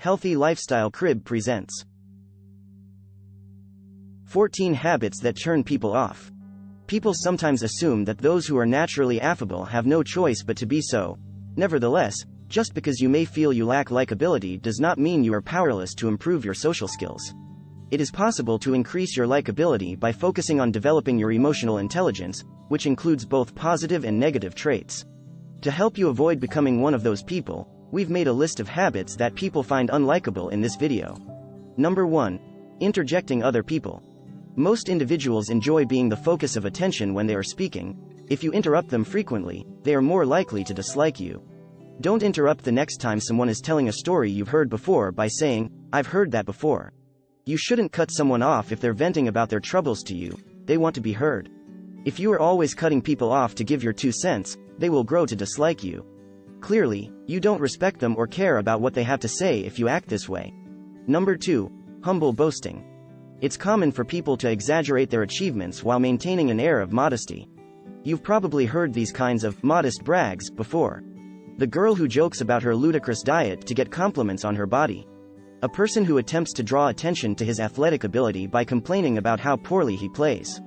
Healthy Lifestyle Crib presents 14 Habits That Turn People Off. People sometimes assume that those who are naturally affable have no choice but to be so. Nevertheless, just because you may feel you lack likability does not mean you are powerless to improve your social skills. It is possible to increase your likability by focusing on developing your emotional intelligence, which includes both positive and negative traits. To help you avoid becoming one of those people, we've made a list of habits that people find unlikable in this video. Number 1. Interjecting other people. Most individuals enjoy being the focus of attention when they are speaking. If you interrupt them frequently, they are more likely to dislike you. Don't interrupt the next time someone is telling a story you've heard before by saying, "I've heard that before." You shouldn't cut someone off if they're venting about their troubles to you. They want to be heard. If you are always cutting people off to give your 2 cents, they will grow to dislike you. Clearly, you don't respect them or care about what they have to say if you act this way. Number 2. Humble boasting. It's common for people to exaggerate their achievements while maintaining an air of modesty. You've probably heard these kinds of modest brags before. The girl who jokes about her ludicrous diet to get compliments on her body. A person who attempts to draw attention to his athletic ability by complaining about how poorly he plays.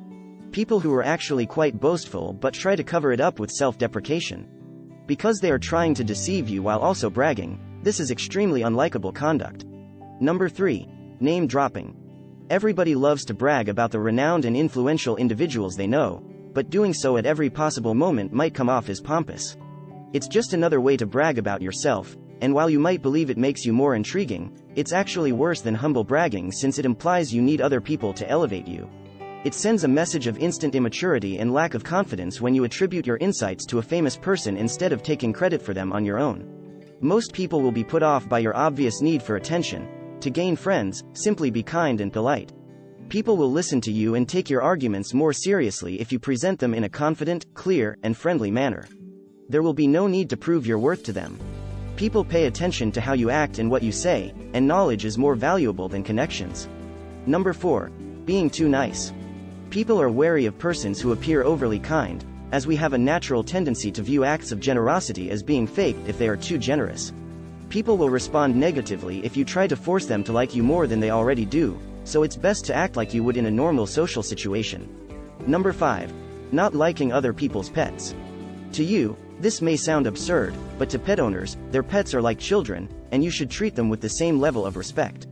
People who are actually quite boastful but try to cover it up with self-deprecation. Because they are trying to deceive you while also bragging, this is extremely unlikable conduct. Number 3. Name dropping. Everybody loves to brag about the renowned and influential individuals they know, but doing so at every possible moment might come off as pompous. It's just another way to brag about yourself, and while you might believe it makes you more intriguing, it's actually worse than humble bragging since it implies you need other people to elevate you. It sends a message of instant immaturity and lack of confidence when you attribute your insights to a famous person instead of taking credit for them on your own. Most people will be put off by your obvious need for attention. To gain friends, simply be kind and polite. People will listen to you and take your arguments more seriously if you present them in a confident, clear, and friendly manner. There will be no need to prove your worth to them. People pay attention to how you act and what you say, and knowledge is more valuable than connections. Number 4. Being too nice. People are wary of persons who appear overly kind, as we have a natural tendency to view acts of generosity as being faked if they are too generous. People will respond negatively if you try to force them to like you more than they already do, so it's best to act like you would in a normal social situation. Number 5. Not liking other people's pets. To you, this may sound absurd, but to pet owners, their pets are like children, and you should treat them with the same level of respect.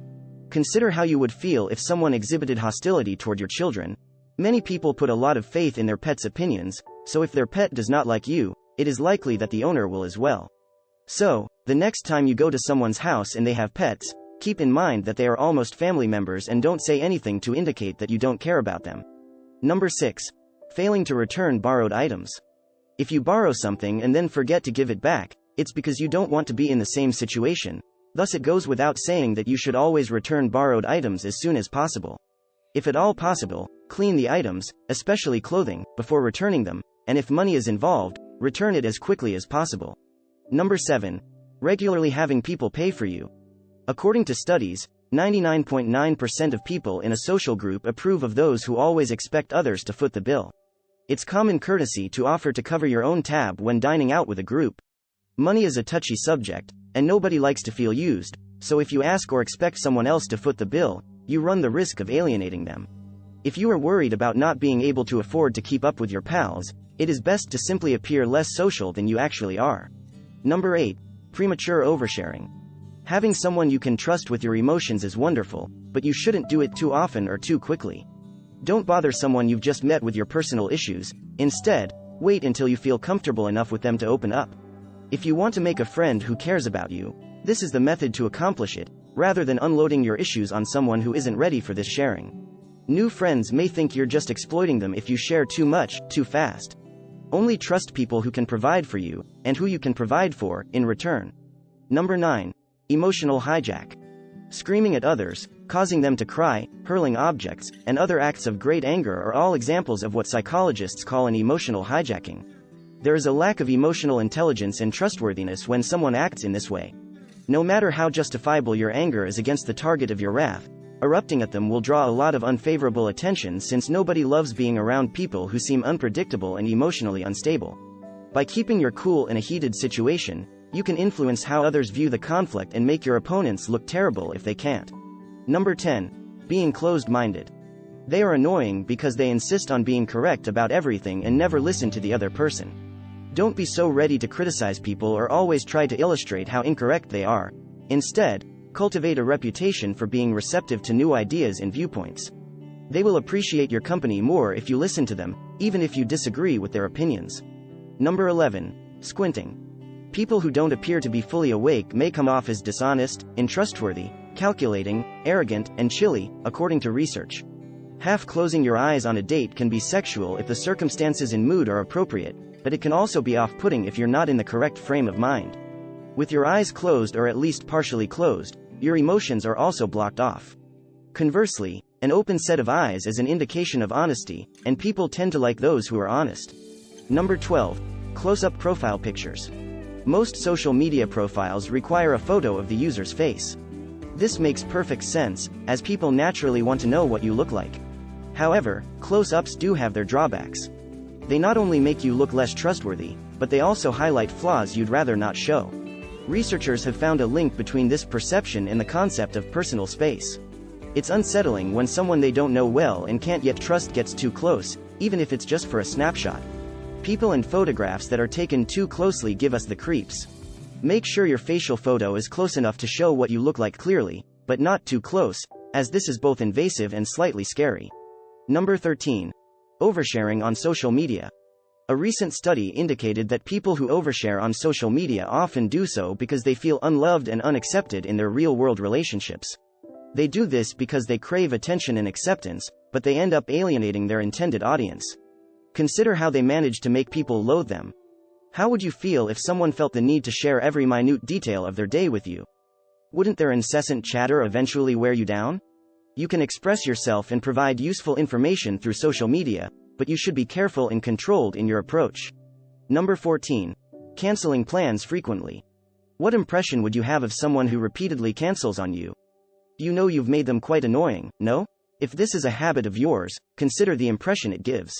Consider how you would feel if someone exhibited hostility toward your children. Many people put a lot of faith in their pet's opinions, so if their pet does not like you, it is likely that the owner will as well. So, the next time you go to someone's house and they have pets, keep in mind that they are almost family members and don't say anything to indicate that you don't care about them. Number 6. Failing to return borrowed items. If you borrow something and then forget to give it back, it's because you don't want to be in the same situation. Thus it goes without saying that you should always return borrowed items as soon as possible. If at all possible, clean the items, especially clothing, before returning them, and if money is involved, return it as quickly as possible. Number 7. Regularly having people pay for you. According to studies, 99.9% of people in a social group approve of those who always expect others to foot the bill. It's common courtesy to offer to cover your own tab when dining out with a group. Money is a touchy subject, and nobody likes to feel used, so if you ask or expect someone else to foot the bill, you run the risk of alienating them. If you are worried about not being able to afford to keep up with your pals, it is best to simply appear less social than you actually are. Number 8. Premature oversharing. Having someone you can trust with your emotions is wonderful, but you shouldn't do it too often or too quickly. Don't bother someone you've just met with your personal issues. Instead, wait until you feel comfortable enough with them to open up. If you want to make a friend who cares about you, this is the method to accomplish it, rather than unloading your issues on someone who isn't ready for this sharing. New friends may think you're just exploiting them if you share too much, too fast. Only trust people who can provide for you, and who you can provide for, in return. Number 9. Emotional hijack. Screaming at others, causing them to cry, hurling objects, and other acts of great anger are all examples of what psychologists call an emotional hijacking. There is a lack of emotional intelligence and trustworthiness when someone acts in this way. No matter how justifiable your anger is against the target of your wrath, erupting at them will draw a lot of unfavorable attention since nobody loves being around people who seem unpredictable and emotionally unstable. By keeping your cool in a heated situation, You can influence how others view the conflict and make your opponents look terrible if they can't. Number 10. Being closed-minded. They are annoying because they insist on being correct about everything and never listen to the other person. Don't be so ready to criticize people or always try to illustrate how incorrect they are. Instead, cultivate a reputation for being receptive to new ideas and viewpoints. They will appreciate your company more if you listen to them, even if you disagree with their opinions. Number 11. Squinting. People who don't appear to be fully awake may come off as dishonest, untrustworthy, calculating, arrogant, and chilly, according to research. Half closing your eyes on a date can be sexual if the circumstances and mood are appropriate, but it can also be off-putting if you're not in the correct frame of mind. With your eyes closed or at least partially closed, your emotions are also blocked off. Conversely, an open set of eyes is an indication of honesty, and people tend to like those who are honest. Number 12. Close-up profile pictures. Most social media profiles require a photo of the user's face. This makes perfect sense, as people naturally want to know what you look like. However, close-ups do have their drawbacks. They not only make you look less trustworthy, but they also highlight flaws you'd rather not show. Researchers have found a link between this perception and the concept of personal space. It's unsettling when someone they don't know well and can't yet trust gets too close, even if it's just for a snapshot. People and photographs that are taken too closely give us the creeps. Make sure your facial photo is close enough to show what you look like clearly, but not too close, as this is both invasive and slightly scary. Number 13. Oversharing on social media. A recent study indicated that people who overshare on social media often do so because they feel unloved and unaccepted in their real-world relationships. They do this because they crave attention and acceptance, but they end up alienating their intended audience. Consider how they manage to make people loathe them. How would you feel if someone felt the need to share every minute detail of their day with you? Wouldn't their incessant chatter eventually wear you down? You can express yourself and provide useful information through social media, but you should be careful and controlled in your approach. Number 14. Canceling plans frequently. What impression would you have of someone who repeatedly cancels on you? You know you've made them quite annoying, no? If this is a habit of yours, consider the impression it gives.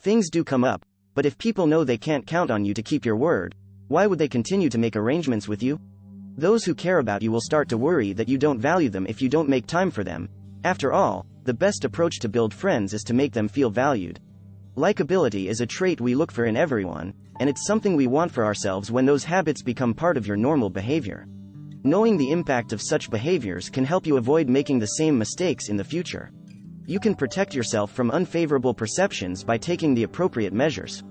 Things do come up, but if people know they can't count on you to keep your word, why would they continue to make arrangements with you? Those who care about you will start to worry that you don't value them if you don't make time for them. After all, the best approach to build friends is to make them feel valued. Likability is a trait we look for in everyone, and it's something we want for ourselves when those habits become part of your normal behavior. Knowing the impact of such behaviors can help you avoid making the same mistakes in the future. You can protect yourself from unfavorable perceptions by taking the appropriate measures.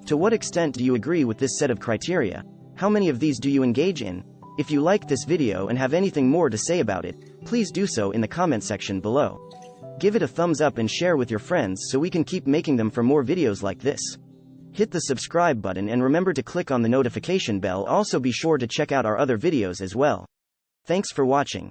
To what extent do you agree with this set of criteria? How many of these do you engage in? If you liked this video and have anything more to say about it, please do so in the comment section below. Give it a thumbs up and share with your friends so we can keep making them for more videos like this. Hit the subscribe button and remember to click on the notification bell. Also be sure to check out our other videos as well. Thanks for watching.